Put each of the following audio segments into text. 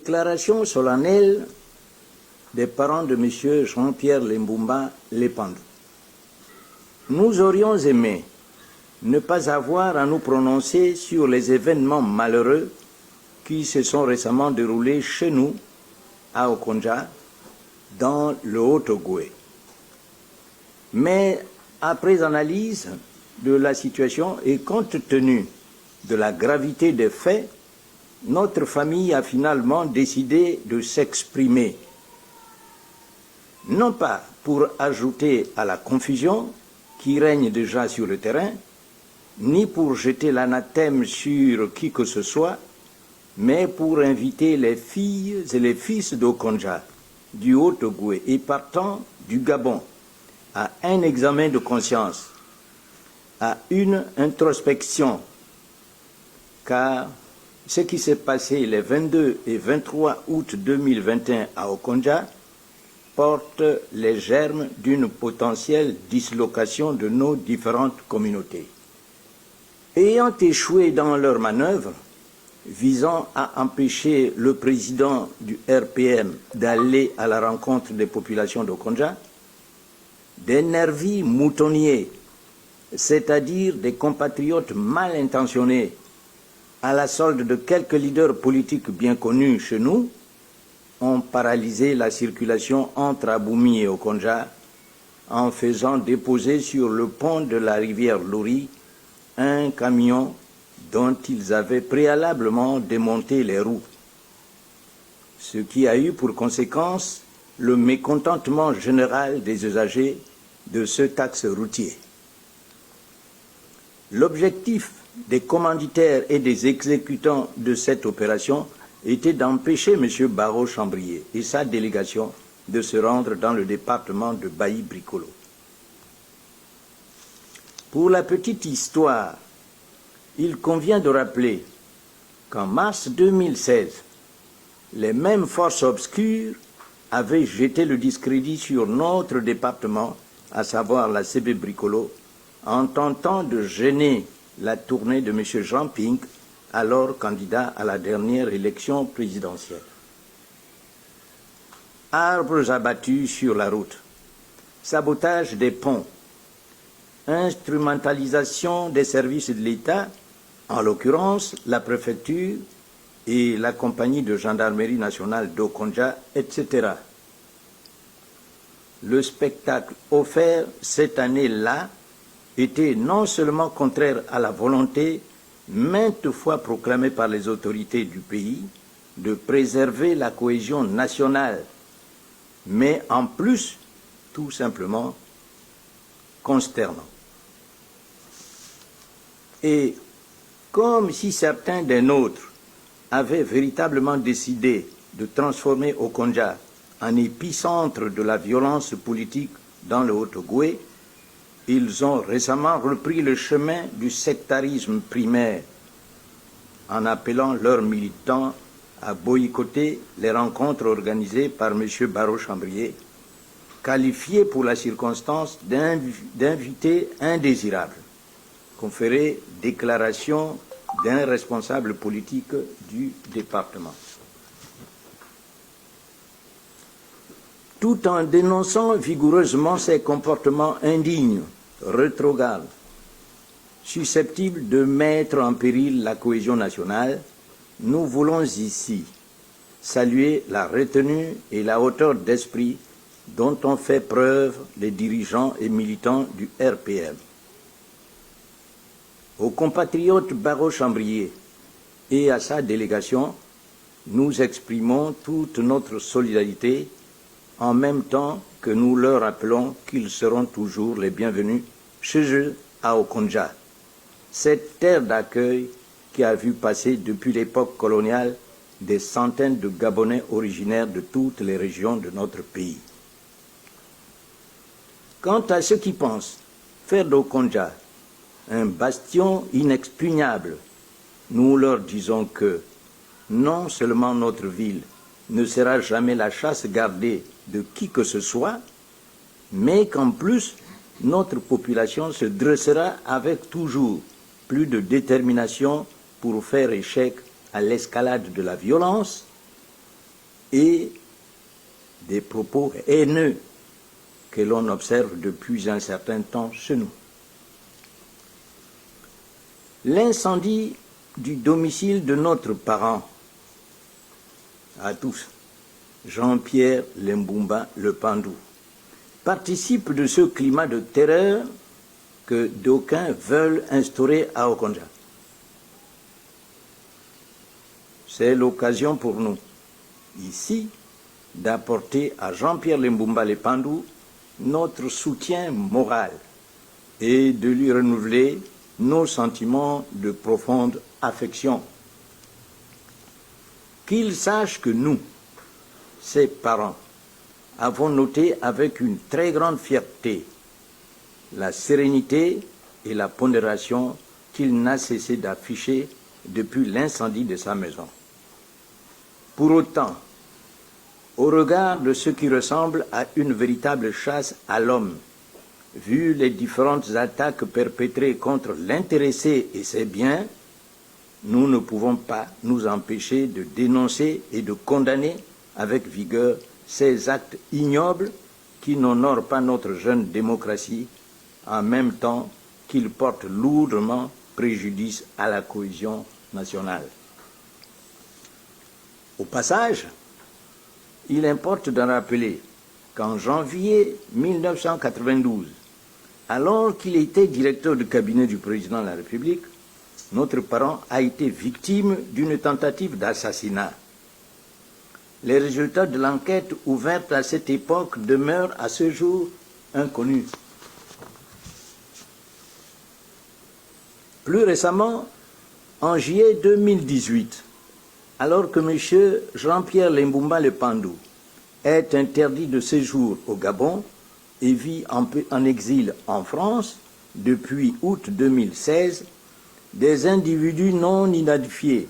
Déclaration solennelle des parents de M. Jean-Pierre Lembumba Lépandou. Nous aurions aimé ne pas avoir à nous prononcer sur les événements malheureux qui se sont récemment déroulés chez nous, à Okonja, dans le Haut-Ogooué. Mais après analyse de la situation et compte tenu de la gravité des faits, notre famille a finalement décidé de s'exprimer, non pas pour ajouter à la confusion qui règne déjà sur le terrain, ni pour jeter l'anathème sur qui que ce soit, mais pour inviter les filles et les fils d'Okonja, du Haut-Ogooué et partant du Gabon, à un examen de conscience, à une introspection, car ce qui s'est passé les 22 et 23 août 2021 à Okonja porte les germes d'une potentielle dislocation de nos différentes communautés. Ayant échoué dans leur manœuvre visant à empêcher le président du RPM d'aller à la rencontre des populations d'Okonja, des nervis moutonniers, c'est-à-dire des compatriotes mal intentionnés, à la solde de quelques leaders politiques bien connus chez nous, ont paralysé la circulation entre Aboumi et Okonja en faisant déposer sur le pont de la rivière Louri un camion dont ils avaient préalablement démonté les roues, ce qui a eu pour conséquence le mécontentement général des usagers de ce axe routier. L'objectif des commanditaires et des exécutants de cette opération était d'empêcher M. Barreau-Chambrier et sa délégation de se rendre dans le département de Bailly-Bricolo. Pour la petite histoire, il convient de rappeler qu'en mars 2016, les mêmes forces obscures avaient jeté le discrédit sur notre département, à savoir la CB Bricolo, en tentant de gêner la tournée de M. Jean Ping, alors candidat à la dernière élection présidentielle. Arbres abattus sur la route, sabotage des ponts, instrumentalisation des services de l'État, en l'occurrence la préfecture et la compagnie de gendarmerie nationale d'Okonja, etc. Le spectacle offert cette année-là était non seulement contraire à la volonté maintes fois proclamée par les autorités du pays de préserver la cohésion nationale, mais en plus, tout simplement, consternant. Et comme si certains des nôtres avaient véritablement décidé de transformer Okonja en épicentre de la violence politique dans le Haut-Ogooué, ils ont récemment repris le chemin du sectarisme primaire en appelant leurs militants à boycotter les rencontres organisées par M. Barreau-Chambrier, qualifié pour la circonstance d'invité indésirable, conféré déclaration d'un responsable politique du département. Tout en dénonçant vigoureusement ces comportements indignes, rétrogrades, susceptibles de mettre en péril la cohésion nationale, nous voulons ici saluer la retenue et la hauteur d'esprit dont ont fait preuve les dirigeants et militants du RPM. Aux compatriotes Barreau-Chambrier et à sa délégation, nous exprimons toute notre solidarité en même temps que nous leur rappelons qu'ils seront toujours les bienvenus chez eux à Okonja, cette terre d'accueil qui a vu passer depuis l'époque coloniale des centaines de Gabonais originaires de toutes les régions de notre pays. Quant à ceux qui pensent faire d'Okonja un bastion inexpugnable, nous leur disons que non seulement notre ville ne sera jamais la chasse gardée de qui que ce soit, mais qu'en plus, notre population se dressera avec toujours plus de détermination pour faire échec à l'escalade de la violence et des propos haineux que l'on observe depuis un certain temps chez nous. L'incendie du domicile de notre parent, à tous, Jean-Pierre Lembumba Le Pandou, participe de ce climat de terreur que d'aucuns veulent instaurer à Okonja. C'est l'occasion pour nous, ici, d'apporter à Jean-Pierre Lembumba Le Pandou notre soutien moral et de lui renouveler nos sentiments de profonde affection. Qu'il sache que nous, ses parents, avons noté avec une très grande fierté la sérénité et la pondération qu'il n'a cessé d'afficher depuis l'incendie de sa maison. Pour autant, au regard de ce qui ressemble à une véritable chasse à l'homme, vu les différentes attaques perpétrées contre l'intéressé et ses biens, nous ne pouvons pas nous empêcher de dénoncer et de condamner avec vigueur ces actes ignobles qui n'honorent pas notre jeune démocratie, en même temps qu'ils portent lourdement préjudice à la cohésion nationale. Au passage, il importe de rappeler qu'en janvier 1992, alors qu'il était directeur de cabinet du président de la République, notre parent a été victime d'une tentative d'assassinat. Les résultats de l'enquête ouverte à cette époque demeurent à ce jour inconnus. Plus récemment, en juillet 2018, alors que M. Jean-Pierre Lembumba Le Pandou est interdit de séjour au Gabon et vit en exil en France depuis août 2016, des individus non identifiés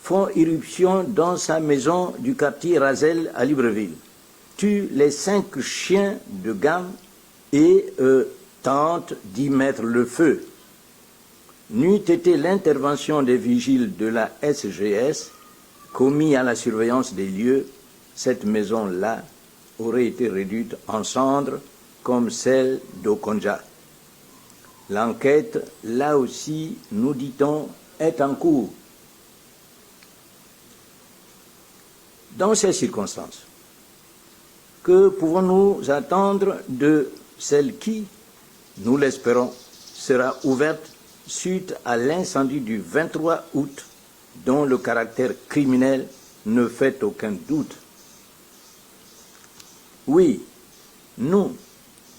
font irruption dans sa maison du quartier Razel à Libreville, tuent les 5 chiens de gamme et tentent d'y mettre le feu. N'eût été l'intervention des vigiles de la SGS commis à la surveillance des lieux, cette maison-là aurait été réduite en cendres comme celle d'Okonja. L'enquête, là aussi, nous dit-on, est en cours. Dans ces circonstances, que pouvons-nous attendre de celle qui, nous l'espérons, sera ouverte suite à l'incendie du 23 août dont le caractère criminel ne fait aucun doute? Oui, nous,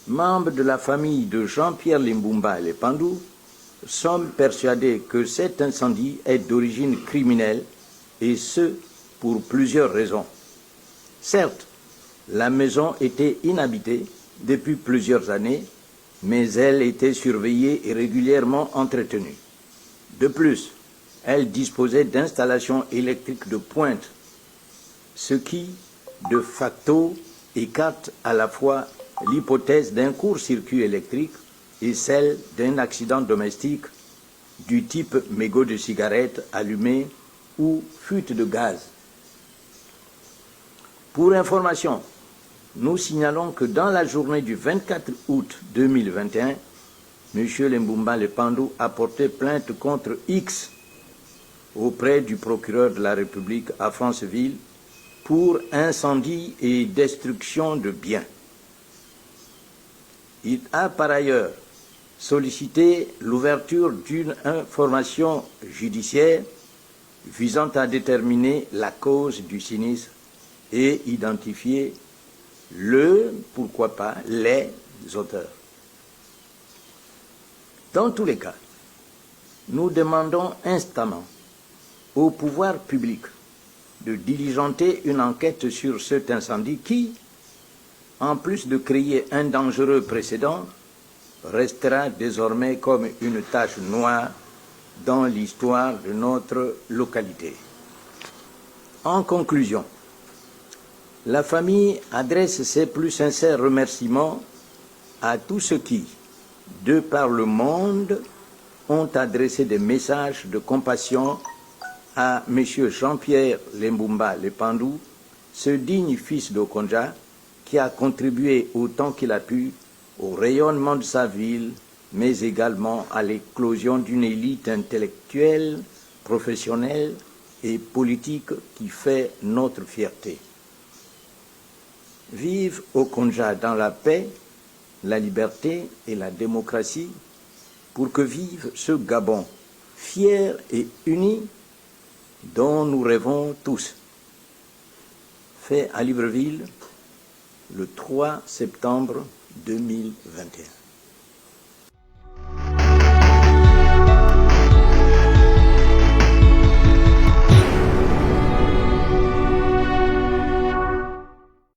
membres de la famille de Jean-Pierre Lembumba Le Pandou, sommes persuadés que cet incendie est d'origine criminelle, et ce, pour plusieurs raisons. Certes, la maison était inhabitée depuis plusieurs années, mais elle était surveillée et régulièrement entretenue. De plus, elle disposait d'installations électriques de pointe, ce qui, de facto, écarte à la fois l'hypothèse d'un court-circuit électrique et celle d'un accident domestique du type mégot de cigarette allumé ou fuite de gaz. Pour information, nous signalons que dans la journée du 24 août 2021, M. Lembumba Le Pandou a porté plainte contre X auprès du procureur de la République à Franceville pour incendie et destruction de biens. Il a par ailleurs sollicité l'ouverture d'une information judiciaire visant à déterminer la cause du sinistre et identifier pourquoi pas, les auteurs. Dans tous les cas, nous demandons instamment au pouvoir public de diligenter une enquête sur cet incendie qui, en plus de créer un dangereux précédent, restera désormais comme une tache noire dans l'histoire de notre localité. En conclusion, la famille adresse ses plus sincères remerciements à tous ceux qui, de par le monde, ont adressé des messages de compassion à M. Jean-Pierre Lembumba Le Pandou ce digne fils d'Okonja qui a contribué autant qu'il a pu au rayonnement de sa ville, mais également à l'éclosion d'une élite intellectuelle, professionnelle et politique qui fait notre fierté. Vive Okonja dans la paix, la liberté et la démocratie, pour que vive ce Gabon fier et uni dont nous rêvons tous. Fait à Libreville le 3 septembre 2021.